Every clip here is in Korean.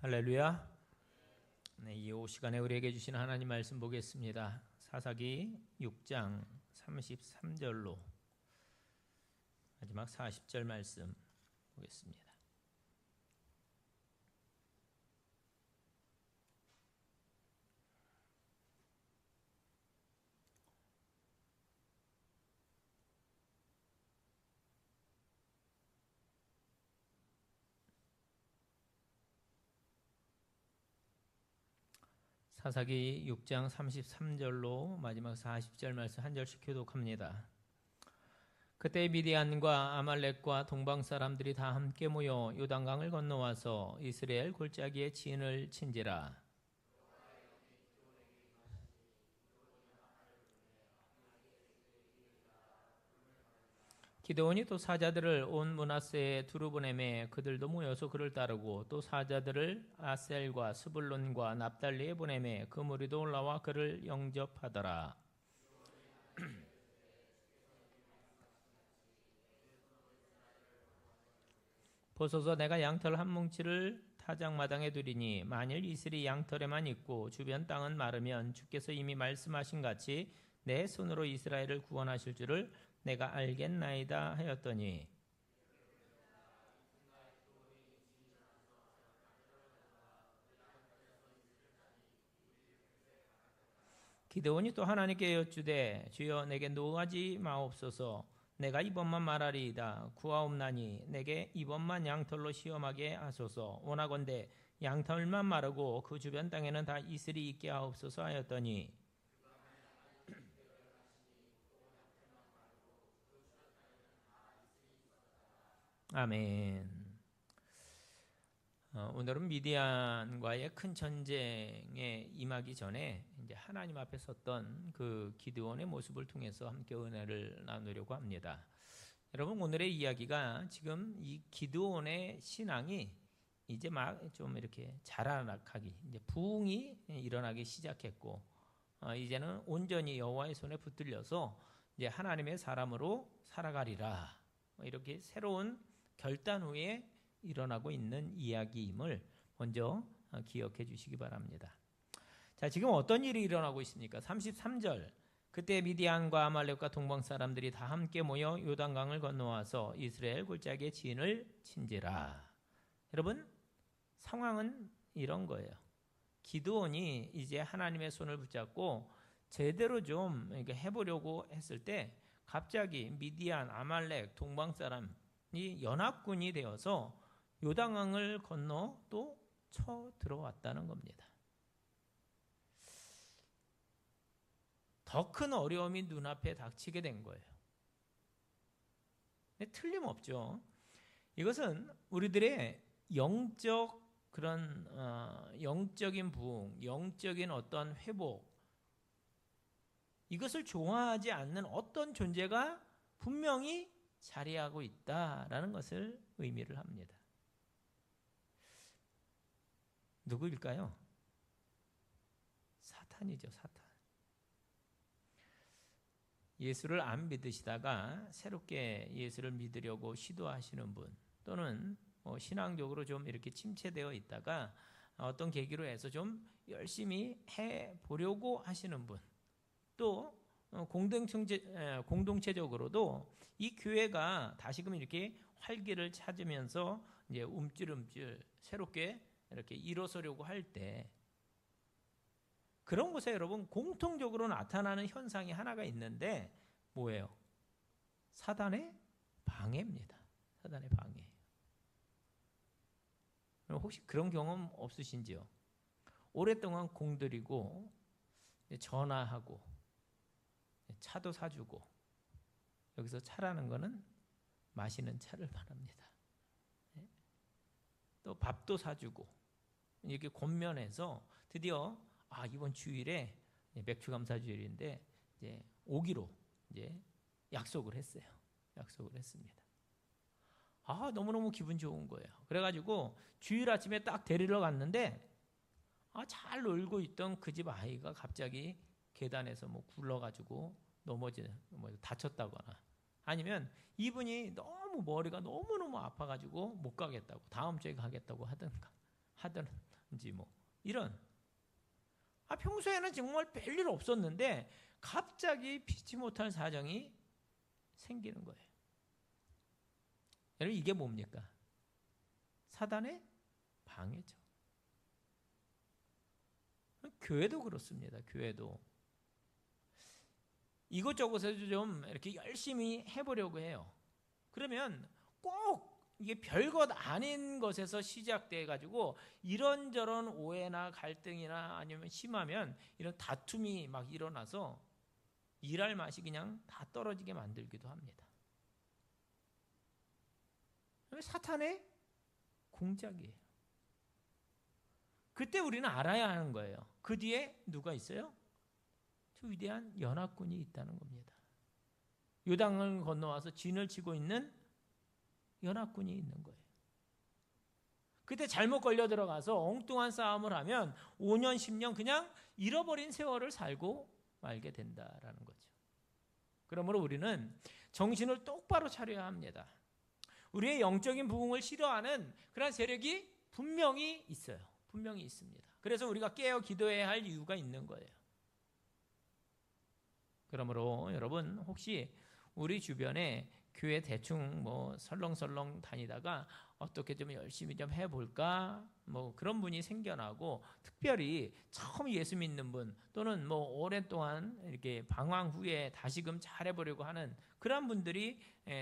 할렐루야. 네, 이 시간에 우리에게 주신 하나님 말씀 보겠습니다. 사사기 6장 33절로 마지막 40절 말씀 보겠습니다. 사사기 6장 33절로 마지막 40절 말씀 한 절씩 교독합니다. 그때 미디안과 아말렉과 동방 사람들이 다 함께 모여 요단강을 건너와서 이스라엘 골짜기에 진을 친지라. 기드온이 또 사자들을 온 므낫세에 두루 보내매 그들도 모여서 그를 따르고 또 사자들을 아셀과 스불론과 납달리에 보내매 그 무리도 올라와 그를 영접하더라. 보소서 내가 양털 한 뭉치를 타작마당에 두리니 만일 이슬이 양털에만 있고 주변 땅은 마르면 주께서 이미 말씀하신 같이 내 손으로 이스라엘을 구원하실 줄을 내가 알겠나이다 하였더니 기드온이 또 하나님께 여쭈되 주여 내게 노하지 마옵소서. 내가 이번만 말하리이다. 구하옵나니 내게 이번만 양털로 시험하게 하소서. 원하건대 양털만 마르고 그 주변 땅에는 다 이슬이 있게 하옵소서 하였더니 아멘. 오늘은 미디안과의 큰 전쟁에 임하기 전에 이제 하나님 앞에 섰던 그 기드온의 모습을 통해서 함께 은혜를 나누려고 합니다. 여러분 오늘의 이야기가 지금 이 기드온의 신앙이 이제 막 좀 이렇게 자라나기, 이제 부흥이 일어나기 시작했고, 이제는 온전히 여호와의 손에 붙들려서 이제 하나님의 사람으로 살아가리라. 이렇게 새로운 결단 후에 일어나고 있는 이야기임을 먼저 기억해 주시기 바랍니다. 자, 지금 어떤 일이 일어나고 있습니까? 33절. 그때 미디안과 아말렉과 동방 사람들이 다 함께 모여 요단강을 건너와서 이스라엘 골짜기에 진을 친지라. 여러분, 상황은 이런 거예요. 기드온이 이제 하나님의 손을 붙잡고 제대로 좀 해보려고 했을 때 갑자기 미디안, 아말렉, 동방 사람이 연합군이 되어서 요단강을 건너 또 쳐 들어왔다는 겁니다. 더 큰 어려움이 눈앞에 닥치게 된 거예요. 근데 틀림없죠. 이것은 우리들의 영적 그런 영적인 부흥, 영적인 어떤 회복, 이것을 좋아하지 않는 어떤 존재가 분명히 자리하고 있다라는 것을 의미를 합니다. 누구일까요? 사탄이죠, 사탄. 예수를 안 믿으시다가 새롭게 예수를 믿으려고 시도하시는 분, 또는 신앙적으로 좀 이렇게 침체되어 있다가 어떤 계기로 해서 좀 열심히 해 보려고 하시는 분, 또 공동체적으로도 이 교회가 다시금 이렇게 활기를 찾으면서 이제 움찔움찔 새롭게 이렇게 일어서려고 할 때 그런 곳에 여러분 공통적으로 나타나는 현상이 하나가 있는데 뭐예요? 사단의 방해입니다. 사단의 방해. 혹시 그런 경험 없으신지요? 오랫동안 공들이고 전화하고 차도 사주고, 여기서 차라는 거는 마시는 차를 말합니다. 또 밥도 사주고 이렇게 권면해서 드디어 이번 주일에 맥주 감사 주일인데 이제 오기로 이제 약속을 했어요. 약속을 했습니다. 너무너무 기분 좋은 거예요. 그래가지고 주일 아침에 딱 데리러 갔는데 잘 놀고 있던 그 집 아이가 갑자기 계단에서 굴러가지고 다쳤다거나, 아니면 이분이 너무 머리가 너무너무 아파가지고 못 가겠다고, 다음 주에 가겠다고 하던 이런. 평소에는 정말 별일 없었는데 갑자기 피치 못할 사정이 생기는 거예요. 여러분, 이게 뭡니까? 사단의 방해죠. 교회도 그렇습니다. 교회도 이것저것에서 좀 이렇게 열심히 해보려고 해요. 그러면 꼭 이게 별것 아닌 것에서 시작돼 가지고 이런저런 오해나 갈등이나 아니면 심하면 이런 다툼이 막 일어나서 일할 맛이 그냥 다 떨어지게 만들기도 합니다. 사탄의 공작이에요. 그때 우리는 알아야 하는 거예요. 그 뒤에 누가 있어요? 저 위대한 연합군이 있다는 겁니다. 요단을 건너와서 진을 치고 있는 연합군이 있는 거예요. 그때 잘못 걸려 들어가서 엉뚱한 싸움을 하면 5년, 10년 그냥 잃어버린 세월을 살고 말게 된다라는 거죠. 그러므로 우리는 정신을 똑바로 차려야 합니다. 우리의 영적인 부흥을 싫어하는 그런 세력이 분명히 있어요. 분명히 있습니다. 그래서 우리가 깨어 기도해야 할 이유가 있는 거예요. 그러므로 여러분, 혹시 우리 주변에 교회 대충 설렁설렁 다니다가 어떻게 좀 열심히 좀 해볼까 그런 분이 생겨나고, 특별히 처음 예수 믿는 분 또는 오랫동안 이렇게 방황 후에 다시금 잘해보려고 하는 그런 분들이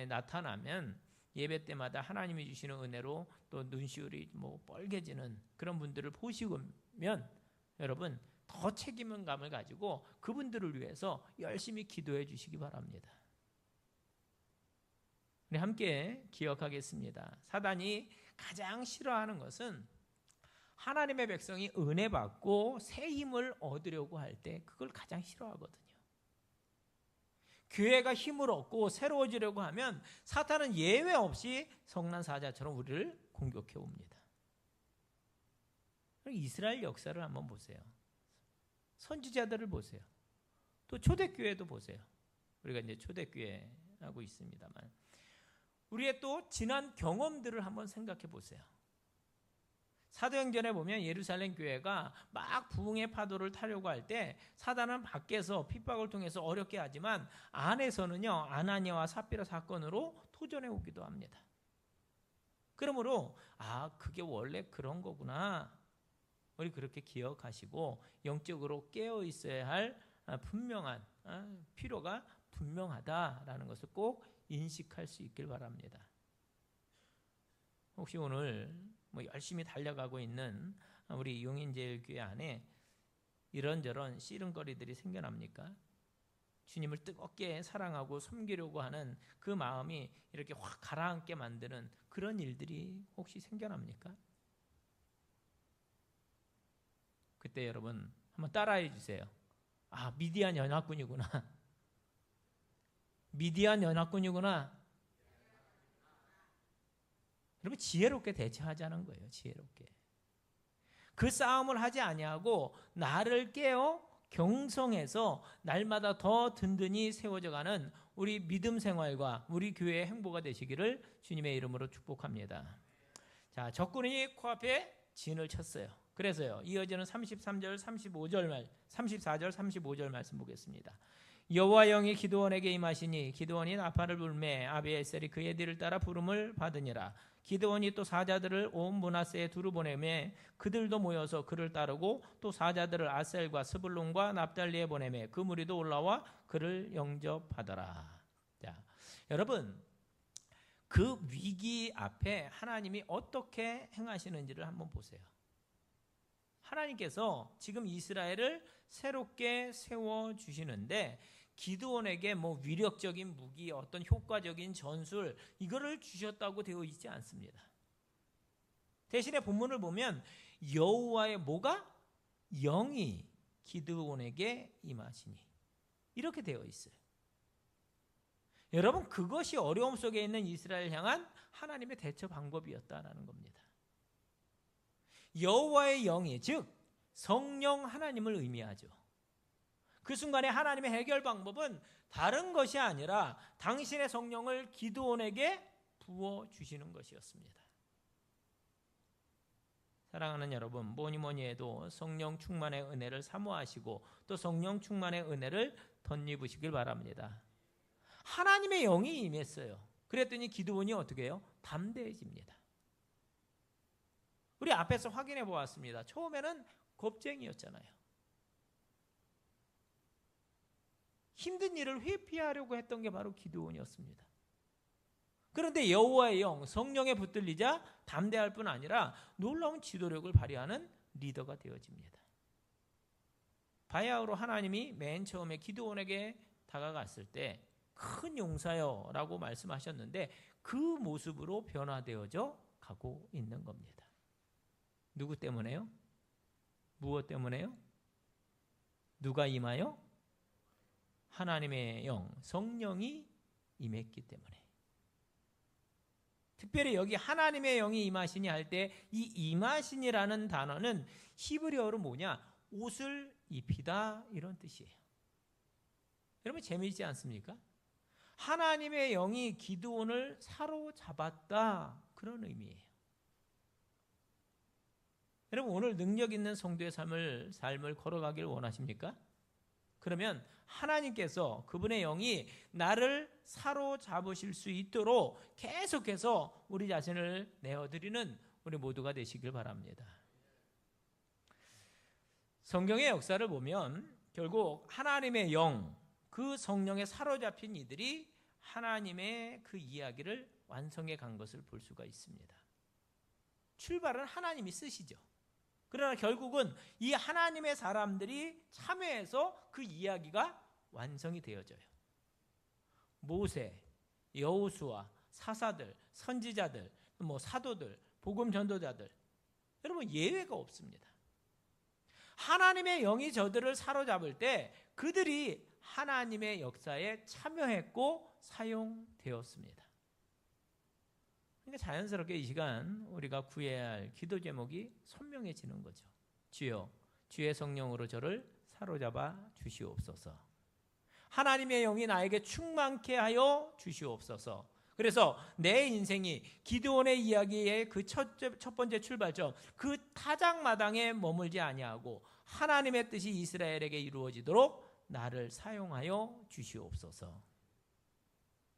나타나면 예배 때마다 하나님이 주시는 은혜로 또 눈시울이 뻘개지는 그런 분들을 보시면 여러분, 더 책임감을 가지고 그분들을 위해서 열심히 기도해 주시기 바랍니다. 우리 함께 기억하겠습니다. 사단이 가장 싫어하는 것은 하나님의 백성이 은혜 받고 새 힘을 얻으려고 할 때 그걸 가장 싫어하거든요. 교회가 힘을 얻고 새로워지려고 하면 사탄은 예외 없이 성난 사자처럼 우리를 공격해 옵니다. 이스라엘 역사를 한번 보세요. 선지자들을 보세요. 또 초대교회도 보세요. 우리가 이제 초대교회 하고 있습니다만, 우리의 또 지난 경험들을 한번 생각해 보세요. 사도행전에 보면 예루살렘 교회가 막 부흥의 파도를 타려고 할 때 사단은 밖에서 핍박을 통해서 어렵게 하지만 안에서는요, 아나니아와 삽비라 사건으로 도전해 오기도 합니다. 그러므로 그게 원래 그런 거구나, 우리 그렇게 기억하시고 영적으로 깨어 있어야 할 분명한 필요가 분명하다라는 것을 꼭 인식할 수 있길 바랍니다. 혹시 오늘 열심히 달려가고 있는 우리 용인제일교회 안에 이런저런 씨름거리들이 생겨납니까? 주님을 뜨겁게 사랑하고 섬기려고 하는 그 마음이 이렇게 확 가라앉게 만드는 그런 일들이 혹시 생겨납니까? 그때 여러분 한번 따라해 주세요. 미디안 연합군이구나. 미디안 연합군이구나. 여러분, 지혜롭게 대처하자는 거예요. 지혜롭게. 그 싸움을 하지 아니하고 나를 깨어 경성해서 날마다 더 든든히 세워져가는 우리 믿음 생활과 우리 교회의 행보가 되시기를 주님의 이름으로 축복합니다. 자, 적군이 코앞에 진을 쳤어요. 그래서요, 이어지는 33절, 34절, 35절 말씀 보겠습니다. 여호와 영이 기드온에게 임하시니 기드온이 나팔을 불매 아비에셀이 그의 뒤를 따라 부름을 받으니라. 기드온이 또 사자들을 온 므낫세에 두루 보내매 그들도 모여서 그를 따르고 또 사자들을 아셀과 스불론과 납달리에 보내매 그 무리도 올라와 그를 영접하더라. 자, 여러분, 그 위기 앞에 하나님이 어떻게 행하시는지를 한번 보세요. 하나님께서 지금 이스라엘을 새롭게 세워주시는데 기드온에게 위력적인 무기, 어떤 효과적인 전술 이거를 주셨다고 되어 있지 않습니다. 대신에 본문을 보면 여호와의 뭐가? 영이 기드온에게 임하시니 이렇게 되어 있어요. 여러분, 그것이 어려움 속에 있는 이스라엘 향한 하나님의 대처 방법이었다라는 겁니다. 여호와의 영이, 즉 성령 하나님을 의미하죠. 그 순간에 하나님의 해결 방법은 다른 것이 아니라 당신의 성령을 기드온에게 부어주시는 것이었습니다. 사랑하는 여러분, 뭐니 해도 성령 충만의 은혜를 사모하시고 또 성령 충만의 은혜를 덧입으시길 바랍니다. 하나님의 영이 임했어요. 그랬더니 기드온이 어떻게 해요? 담대해집니다. 우리 앞에서 확인해 보았습니다. 처음에는 겁쟁이였잖아요. 힘든 일을 회피하려고 했던 게 바로 기드온이었습니다. 그런데 여호와의 영, 성령에 붙들리자 담대할 뿐 아니라 놀라운 지도력을 발휘하는 리더가 되어집니다. 바야흐로 하나님이 맨 처음에 기드온에게 다가갔을 때 큰 용사여 라고 말씀하셨는데 그 모습으로 변화되어져 가고 있는 겁니다. 누구 때문에요? 무엇 때문에요? 누가 임하여? 하나님의 영, 성령이 임했기 때문에. 특별히 여기 하나님의 영이 임하시니 할 때 이 임하시니라는 단어는 히브리어로 뭐냐? 옷을 입히다 이런 뜻이에요. 여러분 재미있지 않습니까? 하나님의 영이 기드온을 사로잡았다 그런 의미예요. 여러분 오늘 능력 있는 성도의 삶을 걸어가길 원하십니까? 그러면 하나님께서 그분의 영이 나를 사로잡으실 수 있도록 계속해서 우리 자신을 내어드리는 우리 모두가 되시길 바랍니다. 성경의 역사를 보면 결국 하나님의 영, 그 성령에 사로잡힌 이들이 하나님의 그 이야기를 완성해 간 것을 볼 수가 있습니다. 출발은 하나님이 쓰시죠. 그러나 결국은 이 하나님의 사람들이 참여해서 그 이야기가 완성이 되어져요. 모세, 여호수아, 사사들, 선지자들, 사도들, 복음 전도자들, 여러분 예외가 없습니다. 하나님의 영이 저들을 사로잡을 때 그들이 하나님의 역사에 참여했고 사용되었습니다. 그러니까 자연스럽게 이 시간 우리가 구해야 할 기도 제목이 선명해지는 거죠. 주여, 주의 성령으로 저를 사로잡아 주시옵소서. 하나님의 영이 나에게 충만케 하여 주시옵소서. 그래서 내 인생이 기드온의 이야기의 그 첫 번째 출발점, 그 타작마당에 머물지 아니하고 하나님의 뜻이 이스라엘에게 이루어지도록 나를 사용하여 주시옵소서.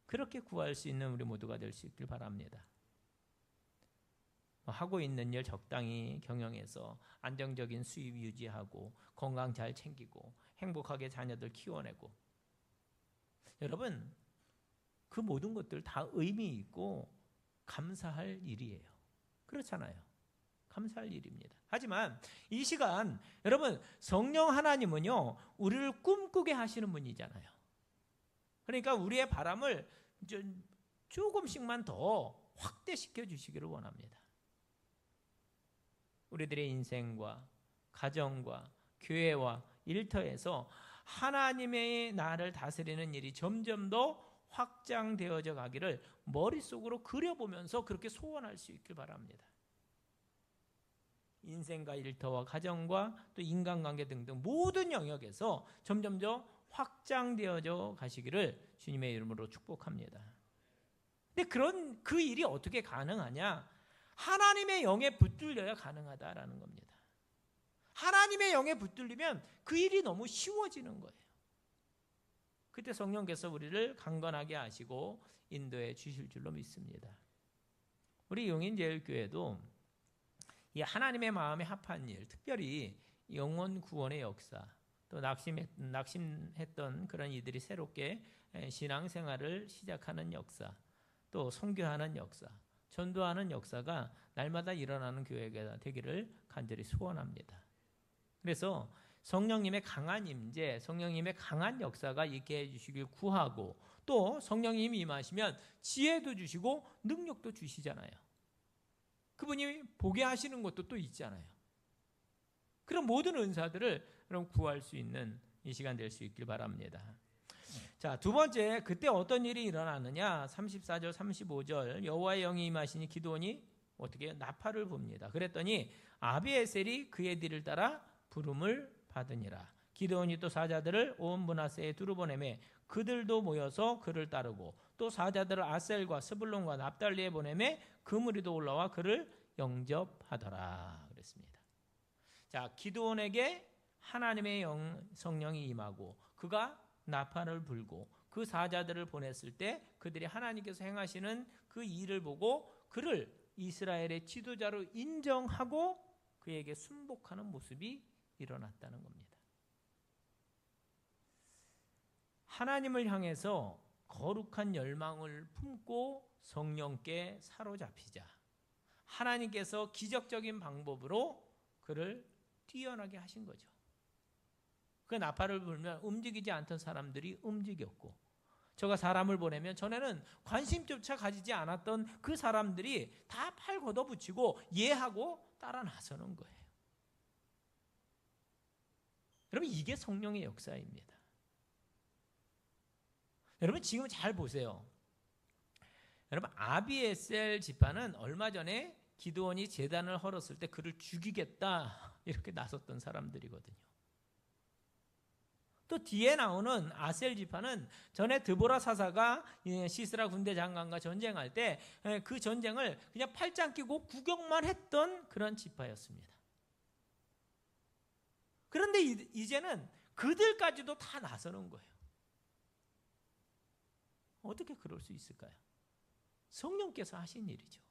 그렇게 구할 수 있는 우리 모두가 될 수 있길 바랍니다. 하고 있는 일 적당히 경영해서 안정적인 수입 유지하고 건강 잘 챙기고 행복하게 자녀들 키워내고, 여러분 그 모든 것들 다 의미 있고 감사할 일이에요. 그렇잖아요. 감사할 일입니다. 하지만 이 시간 여러분 성령 하나님은요 우리를 꿈꾸게 하시는 분이잖아요. 그러니까 우리의 바람을 조금씩만 더 확대시켜 주시기를 원합니다. 우리들의 인생과 가정과 교회와 일터에서 하나님의 나를 다스리는 일이 점점 더 확장되어져 가기를 머릿속으로 그려보면서 그렇게 소원할 수 있길 바랍니다. 인생과 일터와 가정과 또 인간관계 등등 모든 영역에서 점점 더 확장되어져 가시기를 주님의 이름으로 축복합니다. 근데 그 일이 어떻게 가능하냐? 하나님의 영에 붙들려야 가능하다라는 겁니다. 하나님의 영에 붙들리면 그 일이 너무 쉬워지는 거예요. 그때 성령께서 우리를 강건하게 하시고 인도해 주실 줄로 믿습니다. 우리 용인제일교회도 이 하나님의 마음에 합한 일, 특별히 영혼 구원의 역사, 또 낙심했던 그런 이들이 새롭게 신앙생활을 시작하는 역사, 또 선교하는 역사, 전도하는 역사가 날마다 일어나는 교회가 되기를 간절히 소원합니다. 그래서 성령님의 강한 임재, 성령님의 강한 역사가 있게 해주시길 구하고, 또 성령님이 임하시면 지혜도 주시고 능력도 주시잖아요. 그분이 보게 하시는 것도 또 있잖아요. 그런 모든 은사들을 여러분 구할 수 있는 이 시간 될 수 있길 바랍니다. 자, 두 번째, 그때 어떤 일이 일어나느냐? 34절 35절 여호와의 영이 임하시니 기드온이 어떻게 나팔을 붑니다. 그랬더니 아비에셀이 그의 뒤를 따라 부름을 받으니라. 기드온이 또 사자들을 온 므낫세에 두루 보내매 그들도 모여서 그를 따르고, 또 사자들을 아셀과 스불론과 납달리에 보내매 그 무리도 올라와 그를 영접하더라. 그랬습니다. 하겠습니다. 자, 기드온에게 하나님의 성령이 임하고 그가 나팔을 불고 그 사자들을 보냈을 때 그들이 하나님께서 행하시는 그 일을 보고 그를 이스라엘의 지도자로 인정하고 그에게 순복하는 모습이 일어났다는 겁니다. 하나님을 향해서 거룩한 열망을 품고 성령께 사로잡히자 하나님께서 기적적인 방법으로 그를 뛰어나게 하신 거죠. 그 나팔을 불면 움직이지 않던 사람들이 움직였고 저가 사람을 보내면 전에는 관심조차 가지지 않았던 그 사람들이 다 팔 걷어붙이고 예하고 따라 나서는 거예요. 여러분 이게 성령의 역사입니다. 여러분 지금 잘 보세요. 여러분 아비에셀 지파는 얼마 전에 기드온이 제단을 헐었을 때 그를 죽이겠다 이렇게 나섰던 사람들이거든요. 또 뒤에 나오는 아셀 지파는 전에 드보라 사사가 시스라 군대 장관과 전쟁할 때 그 전쟁을 그냥 팔짱 끼고 구경만 했던 그런 지파였습니다. 그런데 이제는 그들까지도 다 나서는 거예요. 어떻게 그럴 수 있을까요? 성령께서 하신 일이죠.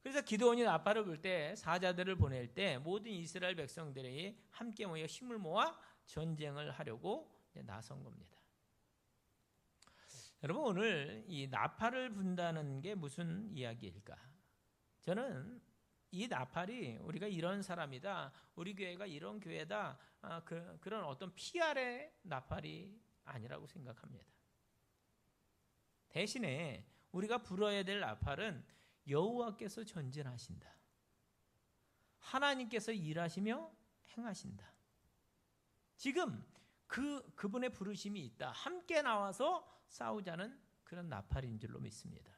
그래서 기드온이 나팔을 불 때 사자들을 보낼 때 모든 이스라엘 백성들이 함께 모여 힘을 모아 전쟁을 하려고 나선 겁니다. 여러분 오늘 이 나팔을 분다는 게 무슨 이야기일까? 저는 이 나팔이 우리가 이런 사람이다, 우리 교회가 이런 교회다, 그런 어떤 PR의 나팔이 아니라고 생각합니다. 대신에 우리가 불어야 될 나팔은 여호와께서 전진하신다. 하나님께서 일하시며 행하신다. 지금 그분의 부르심이 있다. 함께 나와서 싸우자는 그런 나팔인 줄로 믿습니다.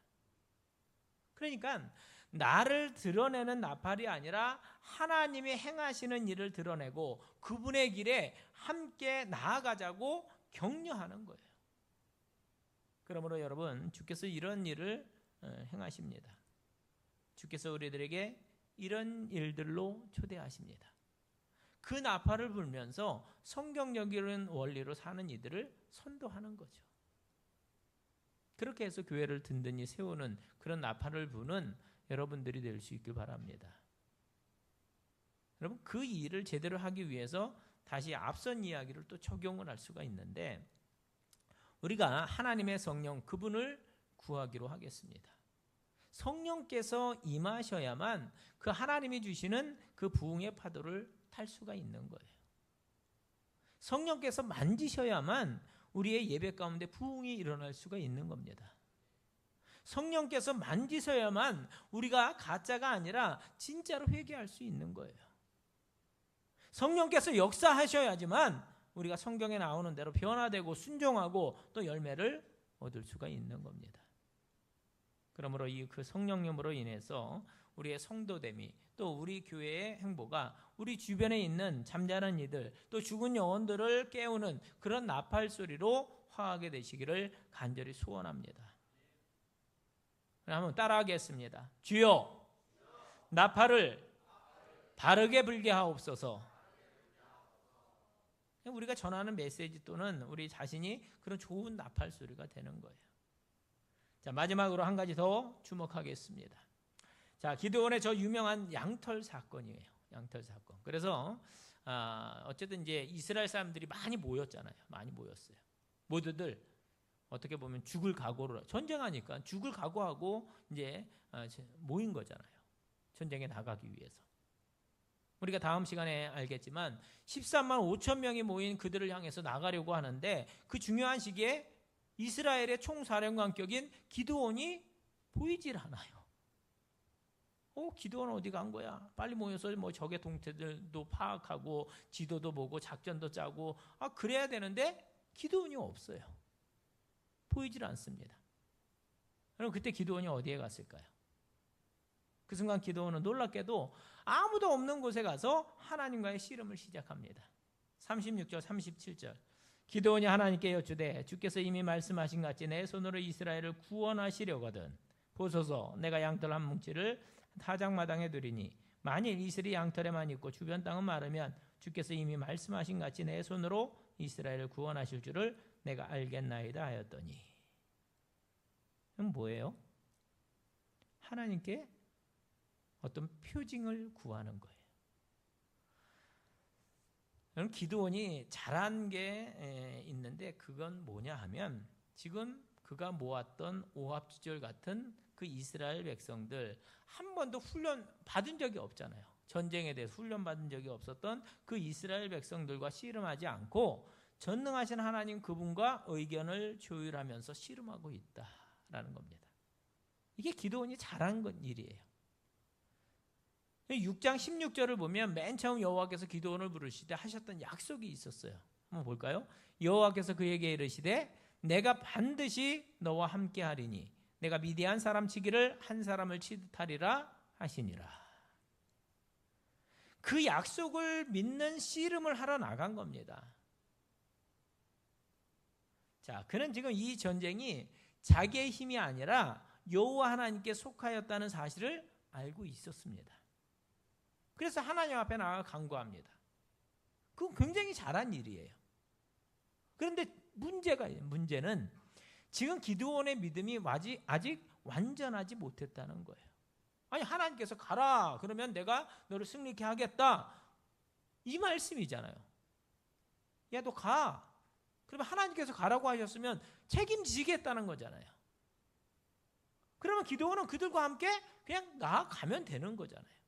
그러니까 나를 드러내는 나팔이 아니라 하나님이 행하시는 일을 드러내고 그분의 길에 함께 나아가자고 격려하는 거예요. 그러므로 여러분 주께서 이런 일을 행하십니다. 주께서 우리들에게 이런 일들로 초대하십니다. 그 나팔을 불면서 성경적인 원리로 사는 이들을 선도하는 거죠. 그렇게 해서 교회를 든든히 세우는 그런 나팔을 부는 여러분들이 될 수 있길 바랍니다. 여러분 그 일을 제대로 하기 위해서 다시 앞선 이야기를 또 적용을 할 수가 있는데 우리가 하나님의 성령 그분을 구하기로 하겠습니다. 성령께서 임하셔야만 그 하나님이 주시는 그 부흥의 파도를 탈 수가 있는 거예요. 성령께서 만지셔야만 우리의 예배 가운데 부흥이 일어날 수가 있는 겁니다. 성령께서 만지셔야만 우리가 가짜가 아니라 진짜로 회개할 수 있는 거예요. 성령께서 역사하셔야지만 우리가 성경에 나오는 대로 변화되고 순종하고 또 열매를 얻을 수가 있는 겁니다. 그러므로 그 성령님으로 인해서 우리의 성도됨이 또 우리 교회의 행보가 우리 주변에 있는 잠자는 이들 또 죽은 영혼들을 깨우는 그런 나팔 소리로 화하게 되시기를 간절히 소원합니다. 한번 따라하겠습니다. 주여 나팔을 바르게 불게 하옵소서. 우리가 전하는 메시지 또는 우리 자신이 그런 좋은 나팔 소리가 되는 거예요. 자, 마지막으로 한 가지 더 주목하겠습니다. 자, 기드온의 저 유명한 양털 사건이에요. 양털 사건. 그래서 어쨌든 이제 이스라엘 사람들이 많이 모였잖아요. 많이 모였어요. 모두들 어떻게 보면 죽을 각오로 전쟁하니까 죽을 각오하고 이제 모인 거잖아요. 전쟁에 나가기 위해서. 우리가 다음 시간에 알겠지만 13만 5천 명이 모인 그들을 향해서 나가려고 하는데 그 중요한 시기에 이스라엘의 총사령관격인 기드온이 보이질 않아요. 기드온 어디 간 거야? 빨리 모여서 뭐 적의 동태들도 파악하고 지도도 보고 작전도 짜고 그래야 되는데 기드온이 없어요. 보이질 않습니다. 그럼 그때 기드온이 어디에 갔을까요? 그 순간 기드온은 놀랍게도 아무도 없는 곳에 가서 하나님과의 씨름을 시작합니다. 36절 37절 기드온이 하나님께 여쭈되 주께서 이미 말씀하신 같이 내 손으로 이스라엘을 구원하시려거든 보소서 내가 양털 한 뭉치를 타작마당에 두리니 만일 이슬이 양털에만 있고 주변 땅은 마르면 주께서 이미 말씀하신 같이 내 손으로 이스라엘을 구원하실 줄을 내가 알겠나이다 하였더니. 그럼 뭐예요? 하나님께 어떤 표징을 구하는 거예요. 여러분, 기드온이 잘한 게 있는데 그건 뭐냐 하면 지금 그가 모았던 오합지졸 같은 그 이스라엘 백성들 한 번도 훈련 받은 적이 없잖아요. 전쟁에 대해서 훈련 받은 적이 없었던 그 이스라엘 백성들과 씨름하지 않고 전능하신 하나님 그분과 의견을 조율하면서 씨름하고 있다라는 겁니다. 이게 기드온이 잘한 일이에요. 6장 16절을 보면 맨 처음 여호와께서 기드온을 부르시되 하셨던 약속이 있었어요. 한번 볼까요? 여호와께서 그에게 이르시되 내가 반드시 너와 함께 하리니 내가 미디안 사람 치기를 한 사람을 치듯 하리라 하시니라. 그 약속을 믿는 씨름을 하러 나간 겁니다. 자, 그는 지금 이 전쟁이 자기의 힘이 아니라 여호와 하나님께 속하였다는 사실을 알고 있었습니다. 그래서 하나님 앞에 나가 간구합니다. 그건 굉장히 잘한 일이에요. 그런데 문제는 지금 기드온의 믿음이 아직 완전하지 못했다는 거예요. 아니, 하나님께서 가라 그러면 내가 너를 승리케 하겠다, 이 말씀이잖아요. 야, 너 가. 그러면 하나님께서 가라고 하셨으면 책임지겠다는 거잖아요. 그러면 기드온은 그들과 함께 그냥 나아가면 되는 거잖아요.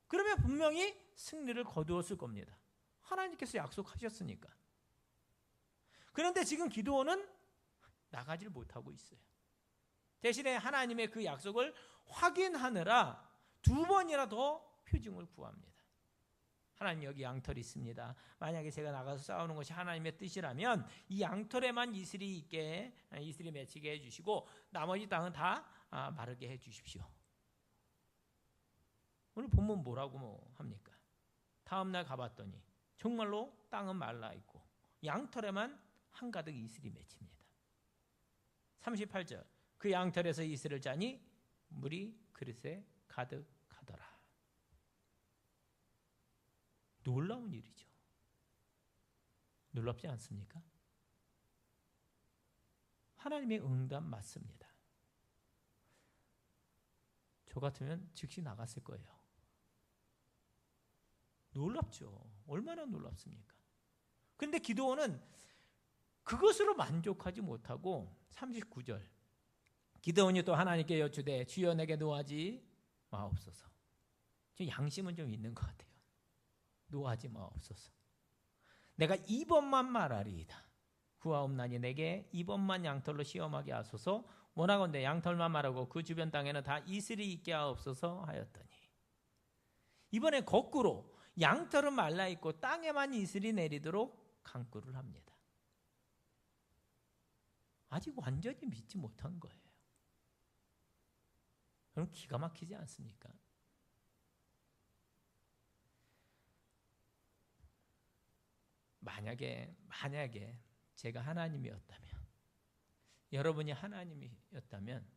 그러면 분명히 승리를 거두었을 겁니다. 하나님께서 약속하셨으니까. 그런데 지금 기드온은 나가질 못하고 있어요. 대신에 하나님의 그 약속을 확인하느라 2번이나 더 표징을 구합니다. 하나님, 여기 양털이 있습니다. 만약에 제가 나가서 싸우는 것이 하나님의 뜻이라면 이 양털에만 이슬이 맺히게 해주시고 나머지 땅은 다 마르게 해주십시오. 오늘 본문 뭐라고 합니까? 다음날 가봤더니 정말로 땅은 말라있고 양털에만 한가득 이슬이 맺힙니다. 38절, 그 양털에서 이슬을 짜니 물이 그릇에 가득하더라. 놀라운 일이죠. 놀랍지 않습니까? 하나님의 응답 맞습니다. 저 같으면 즉시 나갔을 거예요. 놀랍죠. 얼마나 놀랍습니까? 그런데 기드온은 그것으로 만족하지 못하고 39절, 기드온이 또 하나님께 여쭈되 주여 내게 노하지 마옵소서. 좀 양심은 좀 있는 것 같아요. 노하지 마옵소서. 내가 2번만 말하리이다. 구하옵나니 내게 2번만 양털로 시험하게 하소서. 원하건대 양털만 말하고 그 주변 땅에는 다 이슬이 있게 하옵소서 하였더니, 이번에 거꾸로 양털은 말라있고 땅에만 이슬이 내리도록 간구를 합니다. 아직 완전히 믿지 못한 거예요. 그럼 기가 막히지 않습니까? 만약에 제가 하나님이었다면, 여러분이 하나님이었다면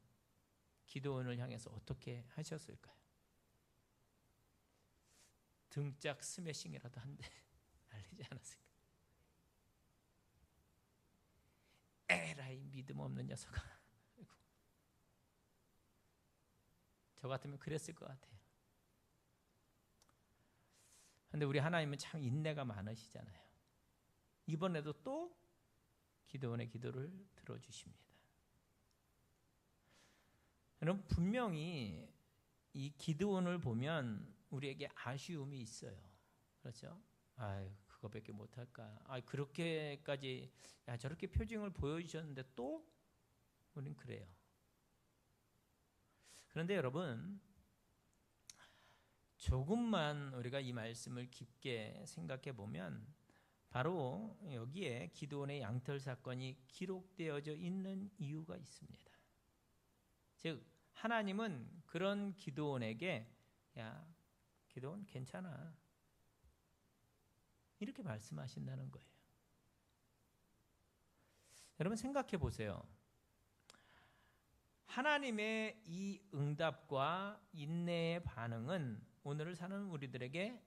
기드온을 향해서 어떻게 하셨을까요? 등짝 스매싱이라도 한 대 날리지 않았을까요? 에라이 믿음 없는 녀석아. 저 같으면 그랬을 것 같아요. 그런데 우리 하나님은 참 인내가 많으시잖아요. 이번에도 또 기드온의 기도를 들어주십니다. 여러분, 분명히 이 기드온을 보면 우리에게 아쉬움이 있어요. 그렇죠? 그거밖에 못할까? 그렇게까지 저렇게 표징을 보여주셨는데 또 우린 그래요. 그런데 여러분, 조금만 우리가 이 말씀을 깊게 생각해 보면 바로 여기에 기드온의 양털 사건이 기록되어져 있는 이유가 있습니다. 즉, 하나님은 그런 기드온에게 야, 기드온 괜찮아, 이렇게 말씀하신다는 거예요. 여러분 생각해 보세요. 하나님의 이 응답과 인내의 반응은 오늘을 사는 우리들에게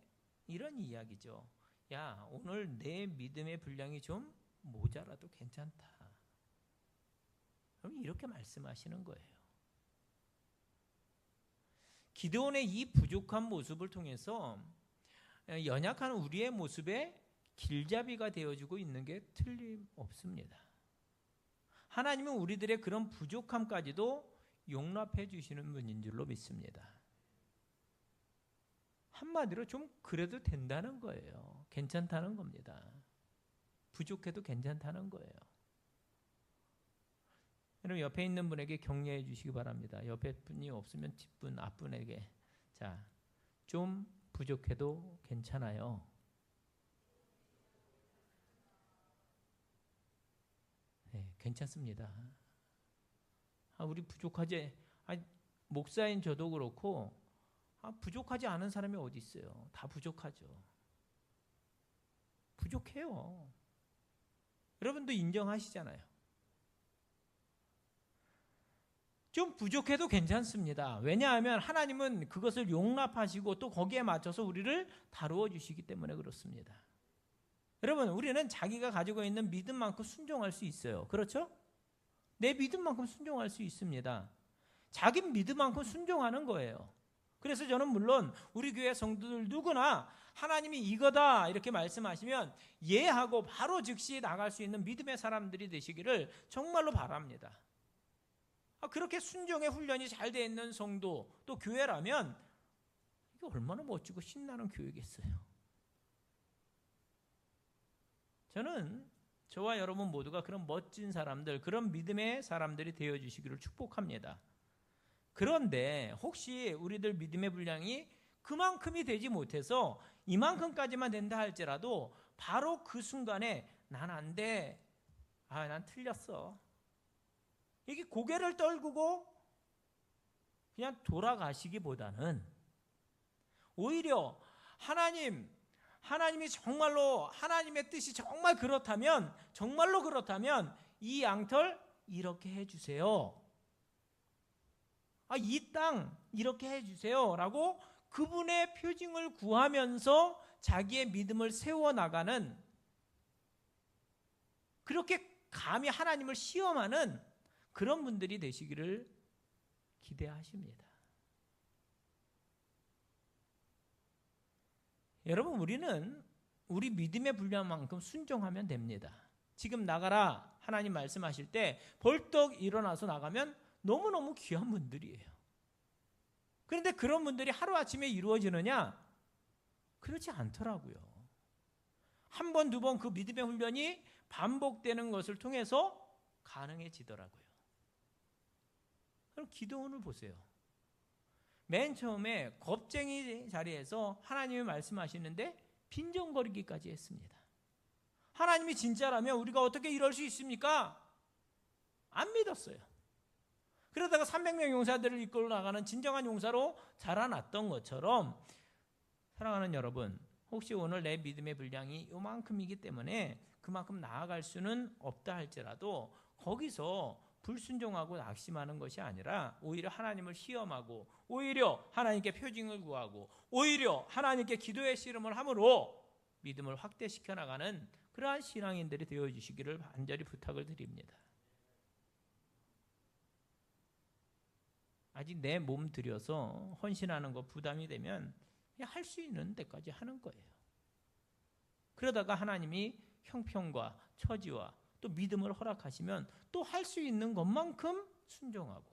이런 이야기죠. 야, 오늘 내 믿음의 분량이 좀 모자라도 괜찮다. 그럼 이렇게 말씀하시는 거예요. 기드온의 이 부족한 모습을 통해서 연약한 우리의 모습에 길잡이가 되어주고 있는 게 틀림없습니다. 하나님은 우리들의 그런 부족함까지도 용납해 주시는 분인 줄로 믿습니다. 한마디로 좀 그래도 된다는 거예요. 괜찮다는 겁니다. 부족해도 괜찮다는 거예요. 여러분 옆에 있는 분에게 격려해 주시기 바랍니다. 옆에 분이 없으면 뒷분, 앞분에게 자, 좀 부족해도 괜찮아요. 네, 괜찮습니다. 우리 부족하지, 목사인 저도 그렇고 부족하지 않은 사람이 어디 있어요? 다 부족하죠. 부족해요. 여러분도 인정하시잖아요. 좀 부족해도 괜찮습니다. 왜냐하면 하나님은 그것을 용납하시고 또 거기에 맞춰서 우리를 다루어 주시기 때문에 그렇습니다. 여러분, 우리는 자기가 가지고 있는 믿음만큼 순종할 수 있어요. 그렇죠? 내 믿음만큼 순종할 수 있습니다. 자기 믿음만큼 순종하는 거예요. 그래서 저는 물론 우리 교회 성도들 누구나 하나님이 이거다 이렇게 말씀하시면 예하고 바로 즉시 나갈 수 있는 믿음의 사람들이 되시기를 정말로 바랍니다. 그렇게 순종의 훈련이 잘 되어 있는 성도 또 교회라면 이게 얼마나 멋지고 신나는 교회겠어요. 저는 저와 여러분 모두가 그런 멋진 사람들, 그런 믿음의 사람들이 되어주시기를 축복합니다. 그런데 혹시 우리들 믿음의 분량이 그만큼이 되지 못해서 이만큼까지만 된다 할지라도 바로 그 순간에 난 안 돼. 난 틀렸어. 이게 고개를 떨구고 그냥 돌아가시기보다는 오히려 하나님이 정말로 하나님의 뜻이 정말 그렇다면 정말로 그렇다면 이 양털 이렇게 해주세요. 이 땅 이렇게 해주세요 라고 그분의 표징을 구하면서 자기의 믿음을 세워나가는 그렇게 감히 하나님을 시험하는 그런 분들이 되시기를 기대하십니다. 여러분, 우리는 우리 믿음의 분량만큼 순종하면 됩니다. 지금 나가라 하나님 말씀하실 때 벌떡 일어나서 나가면 너무너무 귀한 분들이에요. 그런데 그런 분들이 하루아침에 이루어지느냐? 그렇지 않더라고요. 한 번, 두 번 그 믿음의 훈련이 반복되는 것을 통해서 가능해지더라고요. 그럼 기도원을 보세요. 맨 처음에 겁쟁이 자리에서 하나님이 말씀하시는데 빈정거리기까지 했습니다. 하나님이 진짜라면 우리가 어떻게 이럴 수 있습니까? 안 믿었어요. 그러다가 300명 용사들을 이끌어 나가는 진정한 용사로 자라났던 것처럼 사랑하는 여러분, 혹시 오늘 내 믿음의 분량이 요만큼이기 때문에 그만큼 나아갈 수는 없다 할지라도 거기서 불순종하고 낙심하는 것이 아니라 오히려 하나님을 시험하고 오히려 하나님께 표징을 구하고 오히려 하나님께 기도의 씨름을 함으로 믿음을 확대시켜 나가는 그러한 신앙인들이 되어주시기를 간절히 부탁을 드립니다. 아직 내 몸 들여서 헌신하는 거 부담이 되면 그냥 할 수 있는 데까지 하는 거예요. 그러다가 하나님이 형편과 처지와 또 믿음을 허락하시면 또 할 수 있는 것만큼 순종하고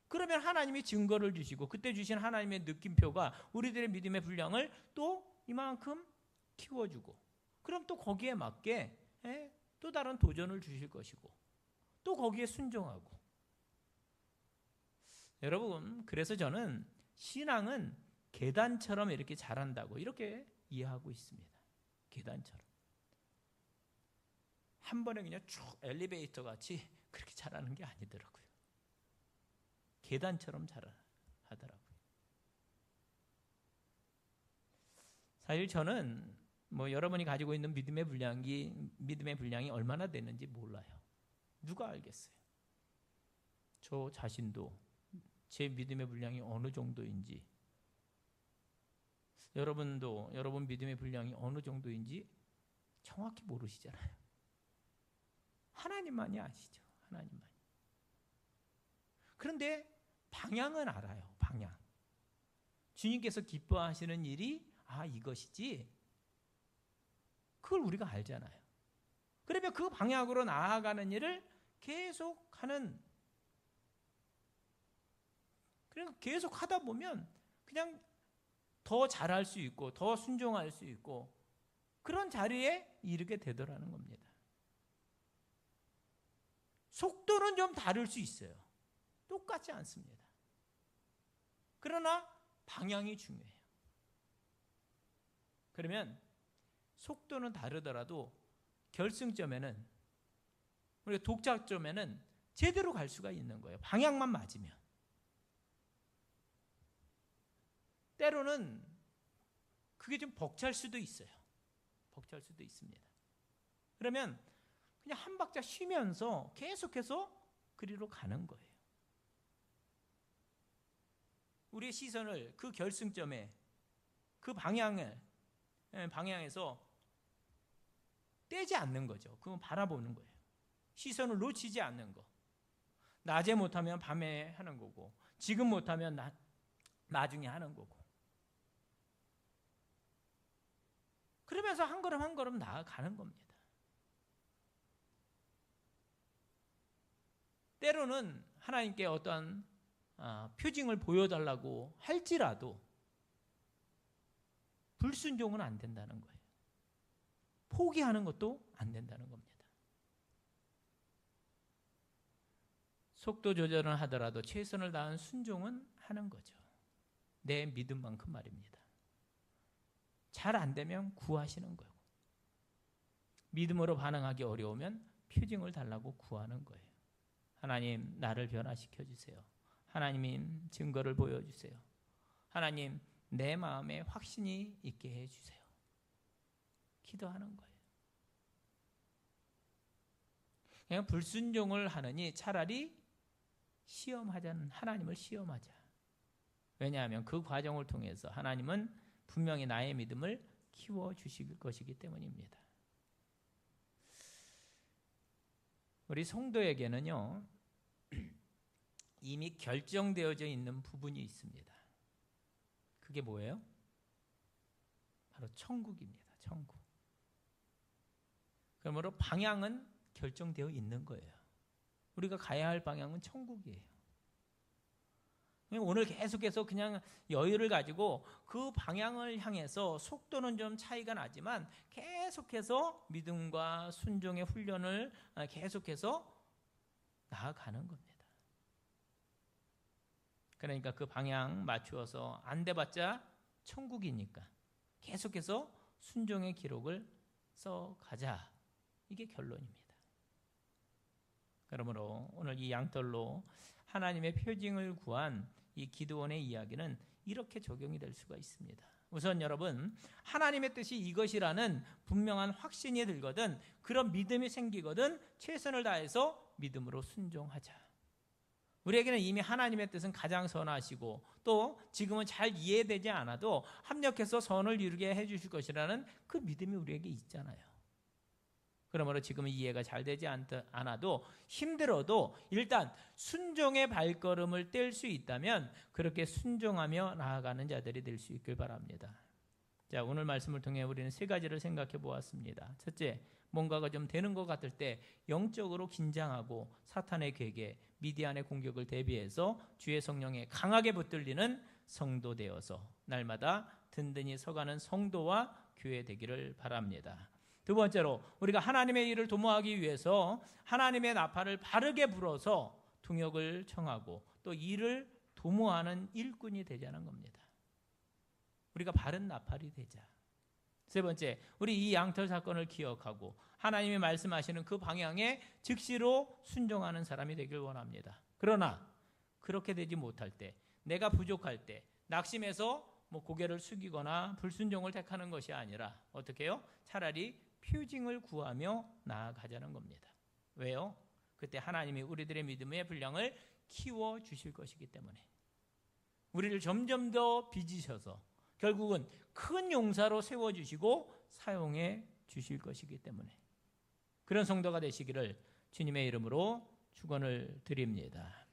그러면 하나님이 증거를 주시고 그때 주신 하나님의 느낌표가 우리들의 믿음의 분량을 또 이만큼 키워주고 그럼 또 거기에 맞게 또 다른 도전을 주실 것이고 또 거기에 순종하고 여러분 그래서 저는 신앙은 계단처럼 이렇게 자란다고 이렇게 이해하고 있습니다. 계단처럼 한 번에 그냥 쭉 엘리베이터 같이 그렇게 자라는 게 아니더라고요. 계단처럼 자라하더라고요. 사실 저는 여러분이 가지고 있는 믿음의 분량이 얼마나 되는지 몰라요. 누가 알겠어요? 저 자신도 제 믿음의 분량이 어느 정도인지, 여러분도 여러분 믿음의 분량이 어느 정도인지 정확히 모르시잖아요. 하나님만이 아시죠. 하나님만이. 그런데 방향은 알아요. 방향. 주님께서 기뻐하시는 일이 이것이지. 그걸 우리가 알잖아요. 그러면 그 방향으로 나아가는 일을 계속하는, 그러니까 계속 하다 보면 그냥 더 잘할 수 있고 더 순종할 수 있고 그런 자리에 이르게 되더라는 겁니다. 속도는 좀 다를 수 있어요. 똑같지 않습니다. 그러나 방향이 중요해요. 그러면 속도는 다르더라도 결승점에는, 우리가 독자점에는 제대로 갈 수가 있는 거예요. 방향만 맞으면. 때로는 그게 좀 벅찰 수도 있어요. 벅찰 수도 있습니다. 그러면 그냥 한 박자 쉬면서 계속해서 그리로 가는 거예요. 우리의 시선을 그 결승점에, 그 방향에서 떼지 않는 거죠. 그건 바라보는 거예요. 시선을 놓치지 않는 거. 낮에 못하면 밤에 하는 거고, 지금 못하면 나중에 하는 거고. 그러면서 한 걸음 한 걸음 나아가는 겁니다. 때로는 하나님께 어떠한 표징을 보여달라고 할지라도 불순종은 안 된다는 거예요. 포기하는 것도 안 된다는 겁니다. 속도 조절은 하더라도 최선을 다한 순종은 하는 거죠. 내 믿음만큼 말입니다. 잘 안 되면 구하시는 거예요. 믿음으로 반응하기 어려우면 표징을 달라고 구하는 거예요. 하나님, 나를 변화시켜 주세요. 하나님, 증거를 보여주세요. 하나님, 내 마음에 확신이 있게 해주세요. 기도하는 거예요. 그냥 불순종을 하느니 차라리 시험하자는, 하나님을 시험하자. 왜냐하면 그 과정을 통해서 하나님은 분명히 나의 믿음을 키워주실 것이기 때문입니다. 우리 성도에게는요, 이미 결정되어져 있는 부분이 있습니다. 그게 뭐예요? 바로 천국입니다. 천국. 그러므로 방향은 결정되어 있는 거예요. 우리가 가야 할 방향은 천국이에요. 오늘 계속해서 그냥 여유를 가지고 그 방향을 향해서, 속도는 좀 차이가 나지만 계속해서 믿음과 순종의 훈련을 계속해서 나아가는 겁니다. 그러니까 그 방향 맞추어서 안 돼봤자 천국이니까 계속해서 순종의 기록을 써가자. 이게 결론입니다. 그러므로 오늘 이 양털로 하나님의 표징을 구한 이 기드온의 이야기는 이렇게 적용이 될 수가 있습니다. 우선 여러분, 하나님의 뜻이 이것이라는 분명한 확신이 들거든, 그런 믿음이 생기거든 최선을 다해서 믿음으로 순종하자. 우리에게는 이미 하나님의 뜻은 가장 선하시고 또 지금은 잘 이해되지 않아도 합력해서 선을 이루게 해주실 것이라는 그 믿음이 우리에게 있잖아요. 그러므로 지금은 이해가 잘 되지 않아도 힘들어도 일단 순종의 발걸음을 뗄 수 있다면 그렇게 순종하며 나아가는 자들이 될 수 있길 바랍니다. 자, 오늘 말씀을 통해 우리는 세 가지를 생각해 보았습니다. 첫째, 뭔가가 좀 되는 것 같을 때 영적으로 긴장하고 사탄의 괴계, 미디안의 공격을 대비해서 주의 성령에 강하게 붙들리는 성도 되어서 날마다 든든히 서가는 성도와 교회 되기를 바랍니다. 두 번째로, 우리가 하나님의 일을 도모하기 위해서 하나님의 나팔을 바르게 불어서 통역을 청하고 또 일을 도모하는 일꾼이 되자는 겁니다. 우리가 바른 나팔이 되자. 세 번째, 우리 이 양털 사건을 기억하고 하나님이 말씀하시는 그 방향에 즉시로 순종하는 사람이 되길 원합니다. 그러나 그렇게 되지 못할 때, 내가 부족할 때 낙심해서 고개를 숙이거나 불순종을 택하는 것이 아니라 어떻게 해요? 차라리 표징을 구하며 나아가자는 겁니다. 왜요? 그때 하나님이 우리들의 믿음의 분량을 키워 주실 것이기 때문에 우리를 점점 더 빚으셔서 결국은 큰 용사로 세워주시고 사용해 주실 것이기 때문에 그런 성도가 되시기를 주님의 이름으로 축원을 드립니다.